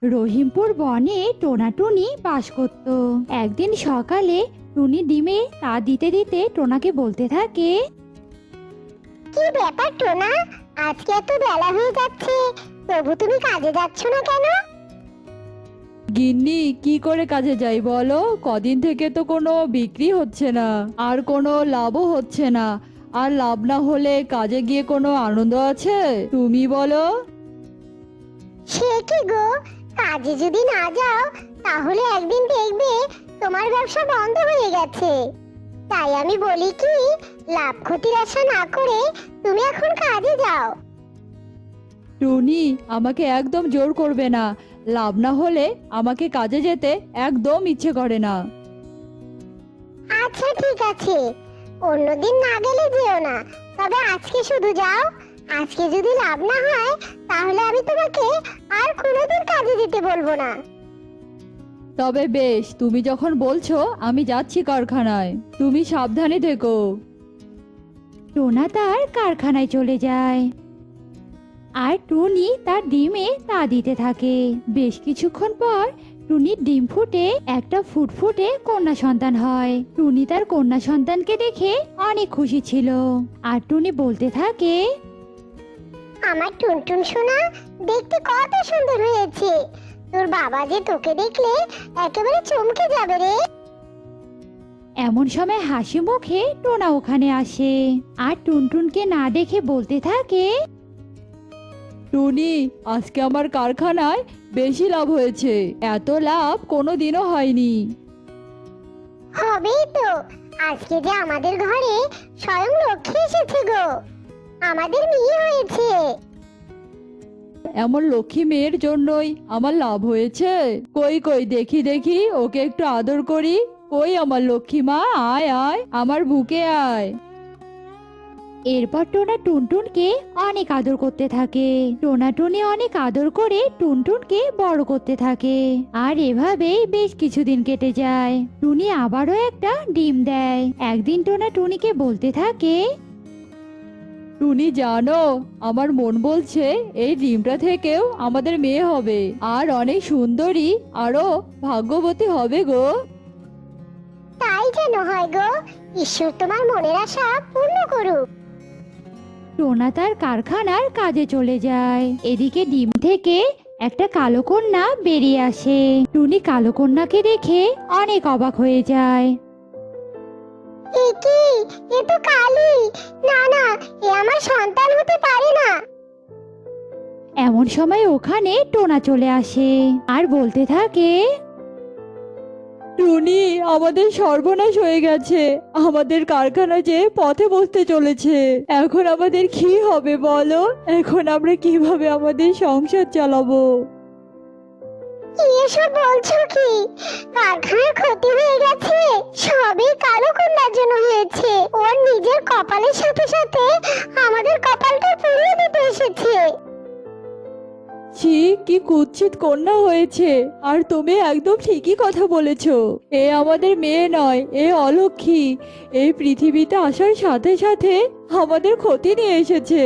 রহিমপুর বনে টোনাটুনি বাস করত। একদিন সকালে টুনি ডিমে তা দিতে দিতে টোনাকে বলতে থাকে, কি ব্যাপার টোনা, আজকে এত বেলা হয়ে যাচ্ছে, তবু তুমি কাজে যাচ্ছ না কেন? গিন্নি, কি করে কাজে যাই বলো? কদিন থেকে তো কোনো বিক্রি হচ্ছে না, আর কোনো লাভও হচ্ছে না। আর লাভ না হলে কাজে গিয়ে কোনো আনন্দ আছে? তুমি বলো। সে কি গো, কাজে যদি না যাও তাহলে একদিন দেখবে তোমার ব্যবসা বন্ধ হয়ে গেছে। তাই আমি বলি কি, লাভ ক্ষতির আশা না করে তুমি এখন কাজে যাও। টুনি, আমাকে একদম জোর করবে না। লাভ না হলে আমাকে কাজে যেতে একদম ইচ্ছে করে না। আচ্ছা ঠিক আছে, অন্যদিন না গেলে যেও না, তবে আজকে শুধু যাও। আজকে যদি লাভ না হয় তাহলে আমি তোমাকে আর কোনোদিন কাজে যেতে বলবো না। তবে বেশ, তুমি যখন বলছো আমি যাচ্ছি কারখানায়। তুমি সাবধানে থেকো। টোনা তার কারখানায় চলে যায় আর টুনি তার ডিমে তা দিতে থাকে। বেশ কিছুক্ষণ পর টুনির ডিম ফুটে একটা ফুটফুটে কন্যা সন্তান হয়। টুনি তার কন্যা সন্তানকে দেখে অনেক খুশি ছিল আর টুনি বলতে থাকে, আমার টুনটুন সোনা, দেখতে কত সুন্দর হয়েছে। তোর বাবা যে তোকে দেখলে একেবারে চমকে যাবে রে। এমন সময় হাসি মুখে টোনা ওখানে আসে আর টুনটুনকে না দেখে বলতে থাকে, টুনি, আজকে আমার কারখানায় বেশি লাভ হয়েছে। এত লাভ কোনোদিনও হয়নি। হবেই তো, আজকে যে আমাদের ঘরে স্বয়ং লক্ষ্মী এসেছে গো, আমাদের মেয়ে হয়েছে। এমন লক্ষ্মী মেয়ের জন্যই আমার লাভ হয়েছে। কই কই, দেখি দেখি, ওকে একটু আদর করি। কই আমার লক্ষ্মী মা, আয় আয়, আমার বুকে আয়। এরপর টোনা টুনটুনকে অনেক আদর করতে থাকে। টোনা টুনি অনেক আদর করে টুনটুনকে বড় করতে থাকে আর এভাবেই বেশ কিছুদিন কেটে যায়। টুনি আবারও একটা ডিম দেয়। একদিন টোনা টুনিকে বলতে থাকে, টুনি জানো, আমার মন বলছে এই ডিমটা থেকেও আমাদের মেয়ে হবে, আর অনেক সুন্দরী, আরো ভাগ্যবতী হবে গো। তাই যেন হয় গো, ঈশ্বর তোমার মনের আশা পূর্ণ করুক। টোনা তার কারখানার কাজে চলে যায়। এদিকে ডিম থেকে একটা কালো কন্যা বেরিয়ে আসে। টুনি কালো কন্যাকে দেখে অনেক অবাক হয়ে যায়। এ কি, এ তো কালি। না না, এ আমার সন্তান হতে পারে না। এমন সময় ওখানে টোনা চলে আসে আর বলতে থাকে, টুনি, আমাদের সর্বনাশ হয়ে গেছে। আমাদের কারখানা যে পথে বসতে চলেছে। এখন আমাদের কি হবে বলো? এখন আমরা কিভাবে আমাদের সংসার চালাবো? কি এসব বলছো কি? কারখানার ক্ষতি হয়ে গেছে, সবই কালো কন্যার জন্য হয়েছে। ওর নিজের কপালের সাথে সাথে আমাদের কপালটা পুড়িয়ে দিতে এসেছে। ছি, কি কুৎসিত কন্যা হয়েছে। আর তুমি একদম ঠিকই কথা বলেছো। এ আমাদের মেয়ে নয়, এ অলক্ষী। এই পৃথিবীতে আসার সাথে সাথে আমাদের ক্ষতি নিয়ে এসেছে।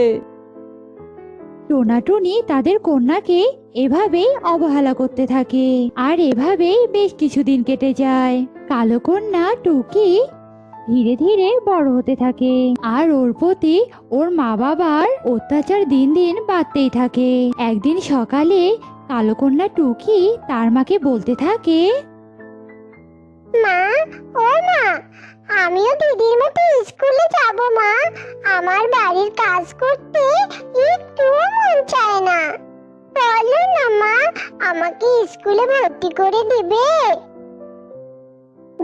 টোনা টুনি তাদের কন্যাকে এভাবেই অবহেলা করতে থাকে আর এভাবেই বেশ কিছুদিন কেটে যায়। কালো কন্যা টুকি ধীরে ধীরে বড় হতে থাকে আর ওর প্রতি ওর মা বাবার অত্যাচার দিন দিন বাড়তেই থাকে। একদিন সকালে কালো কন্যা টুকি তার মাকে বলতে থাকে, মা, ও মা, আমিও দিদির মতো স্কুলে যাব মা। আমার বাড়ির কাজ করতে একটুও মন চায় না। বলো না মা, আমাকে স্কুলে ভর্তি করে দিবে?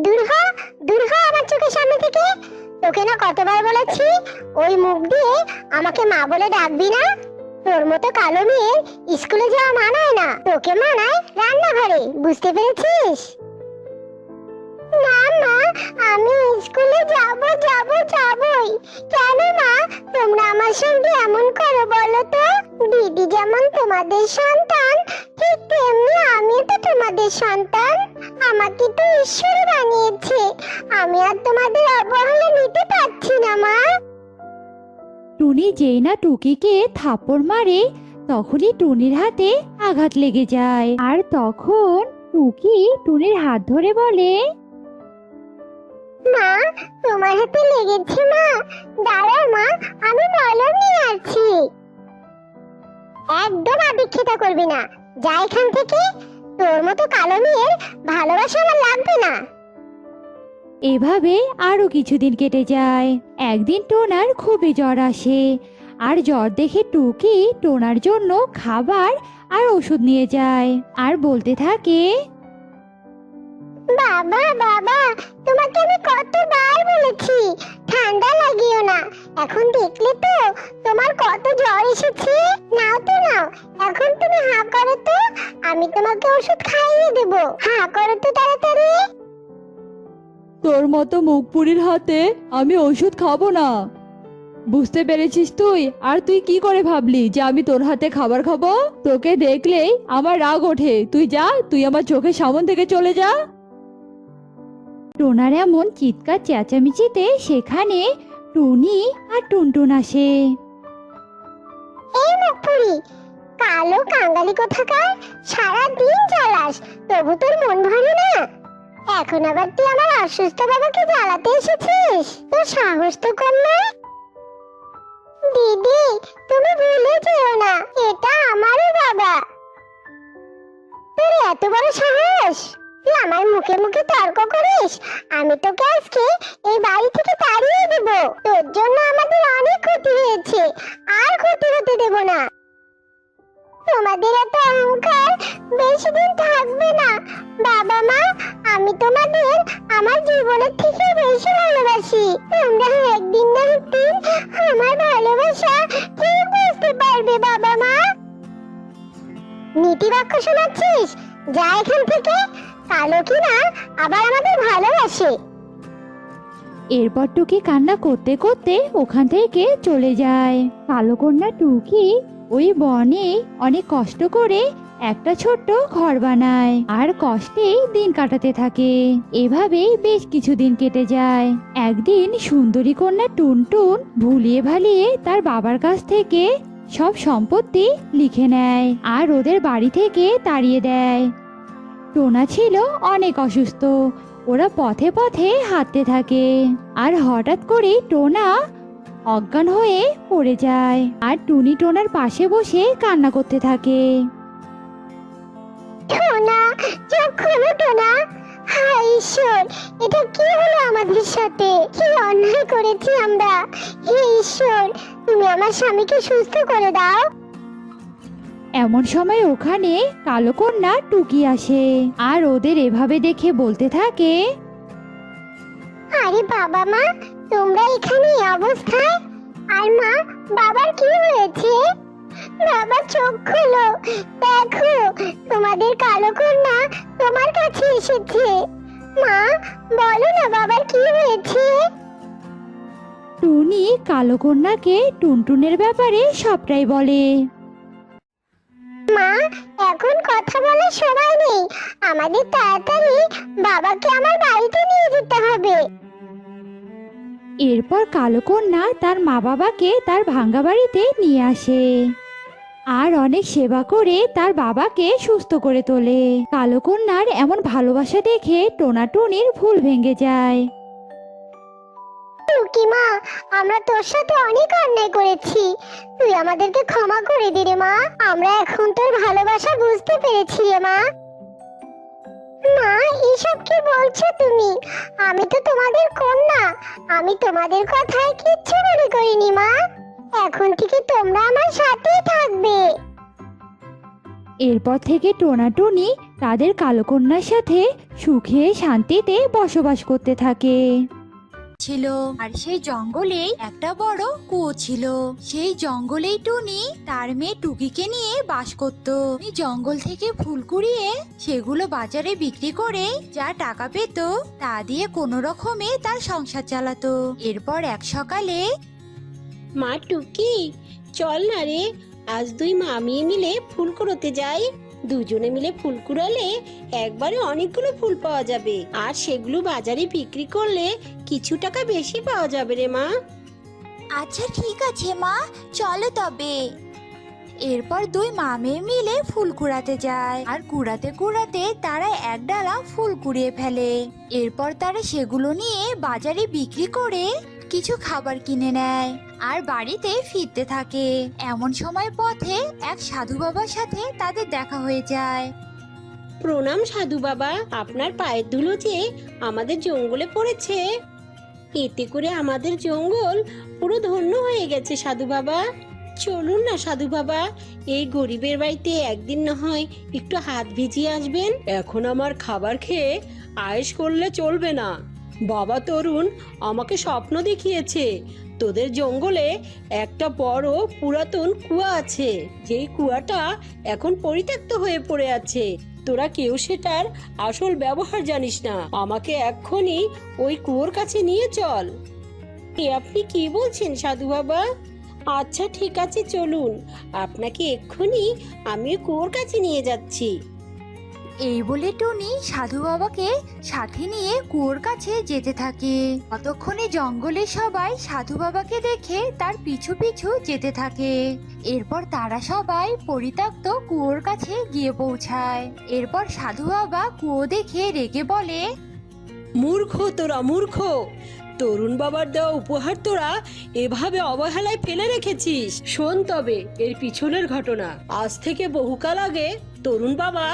দূর হ, দূর হ আমার চোখের সামনে থেকে। তোকে না কতবার বলেছি, ওই মুখ দিয়ে আমাকে মা বলে ডাকবি না। তোর মতো কালো মেয়ে স্কুলে যাওয়া মানায় না, তোকে মানায় রান্নাঘরে, বুঝতে পেরেছিস? না মা, আমি স্কুলে যাব যাব যাবই। কেন মা, তোমরা আমার সঙ্গে এমন করো বলো তো? দিদি যেমন তোমাদের সন্তান, ঠিক তেমনি আমিও তো তোমাদের সন্তান। আমাকে তো ঈশ্বর বানিয়েছে, আমি আর তোমাদের অবহেলা নিতে পারছি না মা। টুনি যেই না টুকিকে থাপ্পড় মারে তখনই টুনির হাতে আঘাত লেগে যায়। আর তখন টুকি টুনির হাত ধরে বলে, মা, তোমার হাতে লেগেছে মা। দাঁড়াও মা, আমি মলম নিয়ে আসছি। একদম আদিক্ষেতা করবি না, যা এখান থেকে। তোর মতো কালো মেয়ের ভালোবাসা আমার লাগবে না। এভাবে আরো কিছুদিন কেটে যায়। একদিন টোনার খুবই জ্বর আসে, আর জ্বর দেখে টুকি টোনার জন্য খাবার আর ওষুধ নিয়ে যায় আর বলতে থাকে, বাবা বাবা, তোমাকে আমি কতবার বলেছি ঠান্ডা লাগিও না। এখন দেখলে তো তোমার কত জ্বর এসেছে। নাও তো নাও, এখন তুমি হাঁ করো তো, আমি তোমাকে ওষুধ খাইয়ে দেবো। হাঁ করো তো তাড়াতাড়ি। তোর মতো মুখপুরির হাতে আমি ওষুধ খাবো না। বুঝতে পেরেছিস তুই? আর তুই কি করে ভাবলি যে আমি তোর হাতে খাবার খাবো? তোকে দেখলেই আমার রাগ ওঠে। তুই যা, তুই আমার চোখের সামনে থেকে চলে যা। টোনার এমন চিৎকার চেঁচামেচিতে সেখানে টুনি আর টুনটুন আসে। এই মুখপুরি, কালো কাঙালি কোথাকার, সারাদিন জ্বালাস, তবু তোর মন ভরে না। এখন আবার তুই আমার অসুস্থ বাবাকে জ্বালাতে এসেছিস? তোর সাহস তো কম নয়। দিদি, তুমি ভুলে যেও না, এটা আমারও বাবা। তোর এত বড় সাহস, তুই আমার মুখে মুখে তর্ক করিস? আমি তোকে আজকে এই বাড়ি থেকে তাড়িয়ে দেব। তোর জন্য আমাদের অনেক ক্ষতি হয়েছে, আর ক্ষতি হতে দেব না। তোমাদের এত অহংকার বেশি দিন থাকবে না। বাবা মা, আমি তোমাদের আমার জীবনের থেকে বেশি ভালোবাসি। তোমরা একদিন না একদিন আমার ভালোবাসা ঠিক বুঝতে পারবে বাবা মা। নীতি বাক্য শোনাচ্ছিস? যা এখান থেকে, কালো কিনা আবার আমাদের ভালোবাসে। এরপর টুকি কান্না করতে করতে ওখান থেকে চলে যায়। কালো কন্যা টুকি ওই বনে অনেক কষ্ট করে একটা ছোট্ট ঘর বানায় আর কষ্টেই দিন কাটাতে থাকে। এভাবেই বেশ কিছুদিন কেটে যায়। একদিন সুন্দরী কন্যা টুনটুন ভুলিয়ে ভালিয়ে তার বাবার কাছ থেকে সব সম্পত্তি লিখে নেয় আর ওদের বাড়ি থেকে তাড়িয়ে দেয়। টোনা ছিল অনেক অসুস্থ। ওরা পথে পথে হাঁটতে থাকে আর হঠাৎ করে টোনা অজ্ঞান হয়ে পড়ে যায় আর টুনি টোনার পাশে বসে কান্না করতে থাকে। টোনা, চোখ খোলো টোনা। হায় ঈশ্বর, এটা কি হলো আমাদের সাথে? কি অন্যায় করেছি আমরা? হে ঈশ্বর, তুমি আমার স্বামীকে সুস্থ করে দাও। এমন সময় ওখানে কালো কন্যা টুকি আসে আর ওদের এভাবে দেখে বলতে থাকে, আরে বাবা মা, তোমরা এখানে এই অবস্থায়? আর মা, বাবার কি হয়েছে? বাবা, চোখ খোলো, দেখো তোমাদের কালো কন্যা তোমার কাছে এসেছে। মা, বলো না বাবার কি হয়েছে? টুনি কালো কন্যাকে টুনটুনের ব্যাপারে সবটাই বলে। মা, এখন কথা বলার সময় নেই, আমাদের তাড়াতাড়ি বাবাকে আমার বাড়িতে নিয়ে যেতে হবে। এরপর কালো কন্যা তার মা বাবাকে তার ভাঙ্গা বাড়িতে নিয়ে আসে আর অনেক সেবা করে তার বাবাকে সুস্থ করে তোলে। কালো কন্যার এমন ভালোবাসা দেখে টোনা টুনির ভুল ভেঙে যায়। টুকি মা, আমরা তোর সাথে অনেক অন্যায় করেছি, তুই আমাদেরকে ক্ষমা করে দে রে মা। আমরা এখন তোর ভালোবাসা বুঝতে পেরেছি রে মা। মা, এসব কি বলছো তুমি? আমি তো তোমাদের কন্যা, আমি তোমাদের কথায় কিচ্ছু মনে করিনি মা। এখন থেকে তোমরা আমার সাথেই থাকবে। এরপর থেকে টোনা টুনি তাদের কালো কন্যার সাথে সুখে শান্তিতে বসবাস করতে থাকে। ছিল আর সেই জঙ্গলে একটা বড় কুয়ো ছিল। সেই জঙ্গলেই টুনি তার মেয়ে টুকিকে নিয়ে বাস করত। জঙ্গল থেকে ফুল কুড়িয়ে সেগুলো বাজারে বিক্রি করে যা টাকা পেত তা দিয়ে কোনো রকমে তার সংসার চালাতো। এরপর এক সকালে, মা টুকি, চল না রে, আজ দুই মামিয়ে মিলে ফুল কুড়োতে যাই। দুজনে মিলে ফুল কুড়ালে একবারে অনেকগুলো ফুল পাওয়া যাবে, আর সেগুলো বাজারে বিক্রি করলে কিছু টাকা বেশি পাওয়া যাবে রে মা। আচ্ছা ঠিক আছে মা, চলো তবে। এরপর দুই মা মেয়ে মিলে ফুল কুড়াতে যায়, আর কুড়াতে কুড়াতে তারা এক ডালা ফুল কুড়িয়ে ফেলে। এরপর তারা সেগুলো নিয়ে বাজারে বিক্রি করে কিছু খাবার কিনে নেয় আর বাড়িতে ফিরতে থাকে। এমন সময় পথে এক সাধু বাবার সাথে তাদের দেখা হয়ে যায়। প্রণাম সাধু বাবা, আপনার পায়ের ধুলো যে আমাদের জঙ্গলে পড়েছে, এতে করে আমাদের জঙ্গল পুরো ধন্য হয়ে গেছে সাধু বাবা। চলুন না সাধু বাবা, এই গরিবের বাড়িতে একদিন না হয় একটু হাত ভিজিয়ে আসবেন। এখন আমার খাবার খেয়ে আয়েশ করলে চলবে না। বাবা তরুণ আমাকে স্বপ্ন দেখিয়েছে তোদের জঙ্গলে একটা বড় পুরাতন কুয়া আছে, যেই কুয়াটা এখন পরিত্যক্ত হয়ে পড়ে আছে। তোরা কেউ সেটার আসল ব্যবহার জানিস না। আমাকে এক্ষুনি ওই কুয়োর কাছে নিয়ে চল। আপনি কি বলছেন সাধু বাবা? আচ্ছা ঠিক আছে, চলুন, আপনাকে এক্ষুনি আমি কুয়োর কাছে নিয়ে যাচ্ছি। এই বলে টুনি সাধু বাবাকে সাথে নিয়ে কুয়োর কাছে যেতে থাকে। ততক্ষণে জঙ্গলে সবাই সাধু বাবাকে দেখে তার পিছু পিছু যেতে থাকে। এরপর তারা সবাই পরিত্যক্ত কুয়োর কাছে গিয়ে পৌঁছায়। এরপর সাধু বাবা কুয়ো দেখে রেগে বলে, মূর্খ তোরা, মূর্খ! তরুণ বাবার দেওয়া উপহার তোরা এভাবে অবহেলায় ফেলে রেখেছিস। শোন তবে এর পিছনের ঘটনা। আজ থেকে বহুকাল আগে তরুণ বাবা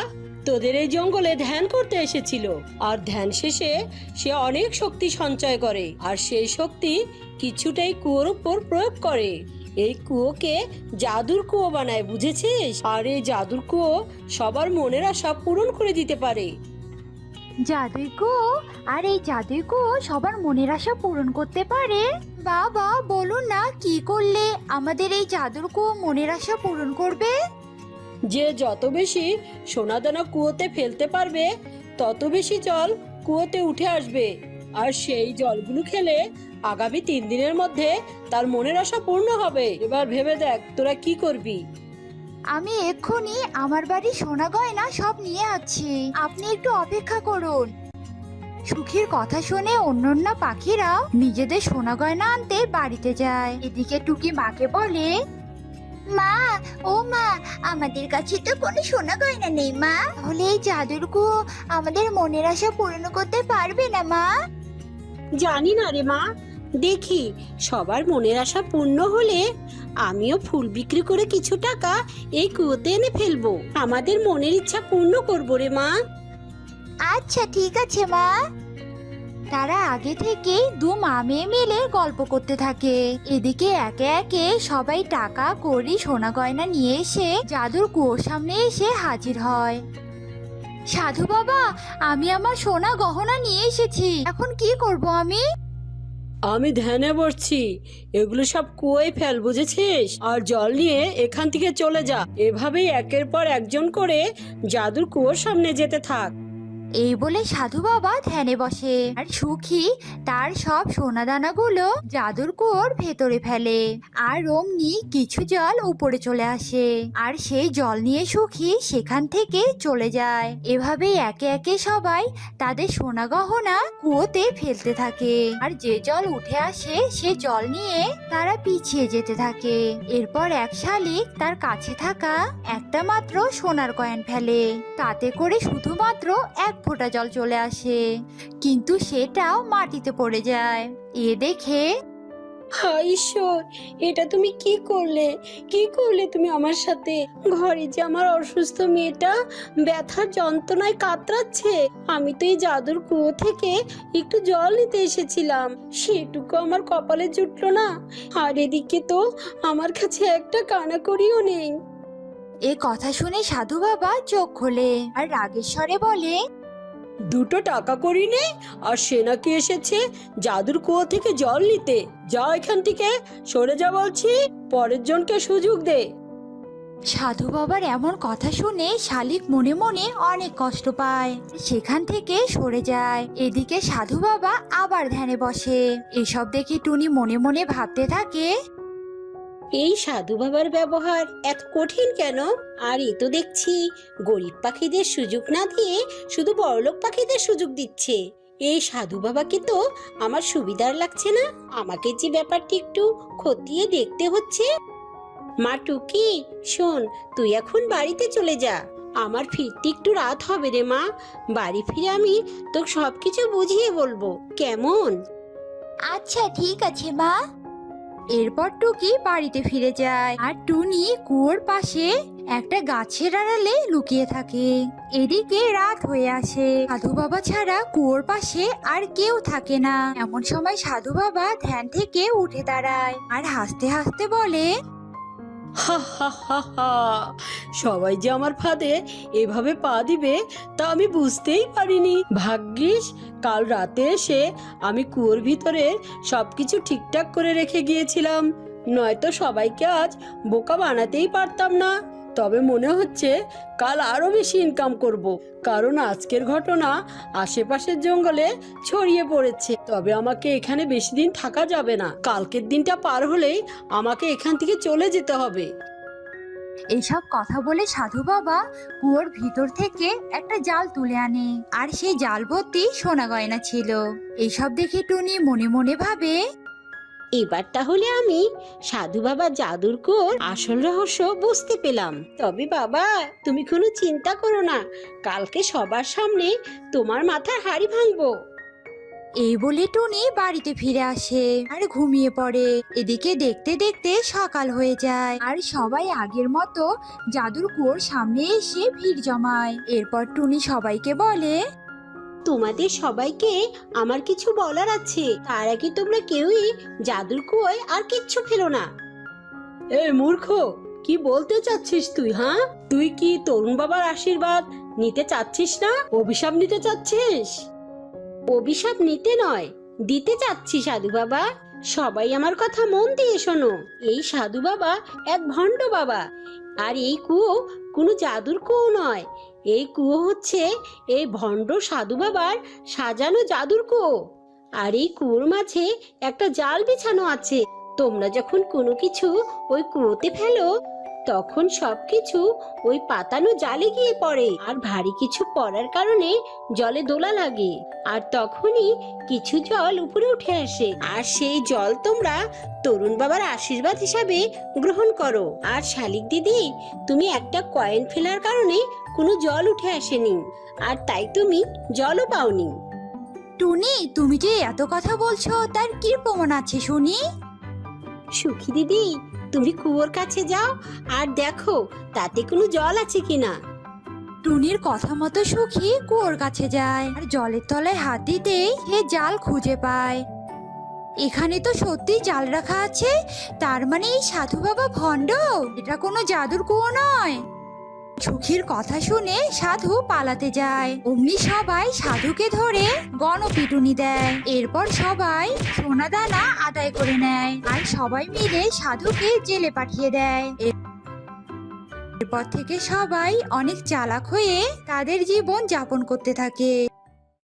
তোদের এই জঙ্গলে ধ্যান করতে এসেছিল, আর ধ্যান শেষে সে অনেক শক্তি সঞ্চয় করে, আর সেই শক্তি কিছুটাই কুয়োর উপর প্রয়োগ করে। এই কুয়োকে জাদুর কুয়ো বানায়, বুঝেছিস? আর এই জাদুর কুয়ো সবার মনের আশা পূরণ করে দিতে পারে। জাদুই কুয়ো? আর এই জাদুই কুয়ো সবার মনের আশা পূরণ করতে পারে? বাবা বলুন না, কি করলে আমাদের এই জাদুর কুয়ো মনের আশা পূরণ করবে? যে যত বেশি সোনাদানা কুয়োতে ফেলতে পারবে তত বেশি জল কুয়োতে উঠে আসবে, আর সেই জলগুলো খেলে আগামী 3 দিনের মধ্যে তার মনের আশা পূর্ণ হবে। এবার ভেবে দেখ তোরা কি করবি। আমি এক্ষুনি আমার বাড়ি সোনা গয়না সব নিয়ে আসছি, আপনি একটু অপেক্ষা করুন। সুখীর কথা শুনে অন্যান্য পাখিরাও নিজেদের সোনা গয়না আনতে বাড়িতে যায়। এদিকে টুকি মাকে বলে, মা, ও মা, আমাদের কাছে তো কোনো সোনা গয়না নেই মা। তাহলে এই জাদুর কুয়ো আমাদের মনের আশা পূরণ করতে পারবে না মা? জানি না রে মা, দেখি সবার মনের আশা পূর্ণ হলে আমিও ফুল বিক্রি করে কিছু টাকা এই কুয়োতে এনে ফেলবো। আমাদের মনের ইচ্ছা পূর্ণ করবো রে মা। আচ্ছা ঠিক আছে মা। তারা আগে থেকেই দু মা মেয়ে মিলে গল্প করতে থাকে। এদিকে একে একে সবাই টাকা কড়ি সোনা গয়না নিয়ে এসে জাদুর কুয়োর সামনে এসে হাজির হয়। সাধু বাবা, আমি আমার সোনা গহনা নিয়ে এসেছি, এখন কি করব আমি? আমি ধ্যানে বসছি, এগুলো সব কুয়োয় ফেল, বুঝেছিস? আর জল নিয়ে এখান থেকে চলে যা। এভাবেই একের পর একজন করে জাদুর কুয়োর সামনে যেতে থাক। এই বলে সাধু বাবা ধ্যানে বসে, আর সুখী তার সব সোনা দানাগুলো জাদুর কুয়োর ভেতরে ফেলে, আর অমনি কিছু জল উপরে চলে আসে, আর সেই জল নিয়ে সুখী সেখান থেকে চলে যায়। এভাবে একে একে সবাই তাদের সোনা গহনা কুয়োতে ফেলতে থাকে, আর যে জল উঠে আসে সে জল নিয়ে তারা পিছিয়ে যেতে থাকে। এরপর এক শালিক তার কাছে থাকা একটা মাত্র সোনার কয়েন ফেলে, তাতে করে শুধুমাত্র এক ফোঁটা জল চলে আসে, কিন্তু সেটাও মাটিতে পড়ে যায়। এ দেখে, হায় ঈশ্বর, এটা তুমি কি করলে? কি করলে তুমি আমার সাথে? ঘরে যে আমার অসুস্থ মেয়েটা ব্যথার যন্ত্রণায় কাতরাচ্ছে, আমি তো এই জাদুর কুয়ো থেকে একটু জল নিতে এসেছিলাম, সেটুকু আমার কপালে জুটলো না। আর এদিকে তো আমার কাছে একটা কানাকড়িও নেই। এ কথা শুনে সাধু বাবা চোখ খোলে আর রাগেশ্বরে বলে, 2 টাকা করি নেই, আর সে নাকি এসেছে জাদুর কুয়ো থেকে জল নিতে। যা এখান থেকে, সরে যা বলছি, পরের জনকে সুযোগ দে। সাধু বাবার এমন কথা শুনে শালিক মনে মনে অনেক কষ্ট পায়, সেখান থেকে সরে যায়। এদিকে সাধু বাবা আবার ধ্যানে বসে। এসব দেখে টুনি মনে মনে ভাবতে থাকে, এই সাধু বাবার ব্যবহার এত কঠিন কেন? আর এ তো দেখছি গরিব পাখিদের সুযোগ না দিয়ে শুধু বড়লোক পাখিদের সুযোগ দিচ্ছে। এই সাধু বাবাকে তো আমার সুবিধার লাগছে না, আমাকে যে ব্যাপারটি একটু খতিয়ে দেখতে হচ্ছে। মা টুকি, শোন, তুই এখন বাড়িতে চলে যা। আমার ফিরতে একটু রাত হবে রে মা। বাড়ি ফিরে আমি তোকে সবকিছু বুঝিয়ে বলবো, কেমন? আচ্ছা ঠিক আছে মা। এরপর টুকি বাড়িতে ফিরে যায় আর টুনি কুয়োর পাশে একটা গাছের আড়ালে লুকিয়ে থাকে। এদিকে রাত হয়ে আসে, সাধু বাবা ছাড়া কুয়োর পাশে আর কেউ থাকে না। এমন সময় সাধু বাবা ধ্যান থেকে উঠে দাঁড়ায় আর হাসতে হাসতে বলে, হা হা হা হা, সবাই যে আমার ফাঁদে এভাবে পা দিবে তা আমি বুঝতেই পারিনি। ভাগ্যিস কাল রাতে এসে আমি কুয়োর ভিতরে সবকিছু ঠিকঠাক করে রেখে গিয়েছিলাম, নয়তো সবাইকে আজ বোকা বানাতেই পারতাম না। তবে মনে হচ্ছে কাল আরো বেশি ইনকাম করব, কারণ আজকের ঘটনা আশেপাশের জঙ্গলে ছড়িয়ে পড়েছে। তবে আমাকে এখানে বেশি দিন থাকা যাবে না, কালকের দিনটা পার হলেই আমাকে এখান থেকে চলে যেতে হবে। এইসব কথা বলে সাধু বাবা কুয়োর ভিতর থেকে একটা জাল তুলে আনে আর সেই জাল ভর্তি সোনা গয়না ছিল। এইসব দেখে টুনি মনে মনে ভাবে, এবার তাহলে আমি সাধু বাবা জাদুর কুয়োর আসল রহস্য বুঝতে পেলাম। তবে বাবা, তুমি কোনো চিন্তা করো না, কালকে সবার সামনে তোমার মাথার হাড়ি ভাঙবো। এই বলে টুনি বাড়িতে ফিরে আসে আর ঘুমিয়ে পড়ে। এদিকে দেখতে দেখতে সকাল হয়ে যায় আর সবাই আগের মতো জাদুর কুয়োর সামনে এসে ভিড় জমায়। এরপর টুনি সবাইকে বলে, তোমাদের সবাইকে আমার কিছু বলার আছে, তার আগে তোমরা কেউই জাদুর কুয়োয় আর কিচ্ছু ফেলো না। এই মূর্খ, কি বলতে চাচ্ছিস তুই? হ্যাঁ, তুই কি তরুণ বাবার আশীর্বাদ নিতে চাচ্ছিস না, অভিশাপ নিতে চাচ্ছিস? অভিশাপ নিতে নয়, দিতে চাচ্ছি সাধু বাবা। সবাই আমার কথা মন দিয়ে শোনো। এই সাধু বাবা এক ভণ্ড বাবা, আর এই কুয়ো কোনো জাদুর কুয়ো নয়। এই কুয়ো হচ্ছে এই ভণ্ড সাধু বাবার সাজানো জাদুর কুয়ো। আর এই কুয়োর মাঝে একটা জাল বিছানো আছে। তোমরা যখন কোনো কিছু ওই কুয়োতে ফেলো, তখন সবকিছু ওই পাতানো জালে গিয়ে পড়ে, আর ভারী কিছু পড়ার কারণে জলে দোলা লাগে, আর তখনই কিছু জল উপরে উঠে আসে, আর সেই জল তোমরা তরুণ বাবার আশীর্বাদ হিসাবে গ্রহণ করো। আর শালিক দিদি, তুমি একটা কয়েন ফেলার কারণে কোনো জল উঠে আসেনি, আর তাই তুমি জলও পাওনি। টুনি তুমি যে এত কথা বলছো তার কি প্রমাণ আছে শুনি? সুখী দিদি, তুমি কুয়োর কাছে যাও আর দেখো তাতে কোনো জল আছে কিনা। টুনির কথা মতো সুখী কুয়োর কাছে যায় আর জলের তলায় হাত দিতেই সে জাল খুঁজে পায়। এখানে তো সত্যি জাল রাখা আছে, তার মানে এই সাধু বাবা ভণ্ড, এটা কোনো জাদুর কুয়ো নয়। সুখীর কথা শুনে সাধু পালাতে যায়। অমনি সবাই সাধুকে ধরে গণপিটুনি দেয়। এরপর সবাই সোনা দানা আদায় করে নেয় আর সবাই মিলে সাধুকে জেলে পাঠিয়ে দেয়। এরপর থেকে সবাই অনেক চালাক হয়ে তাদের জীবন যাপন করতে থাকে।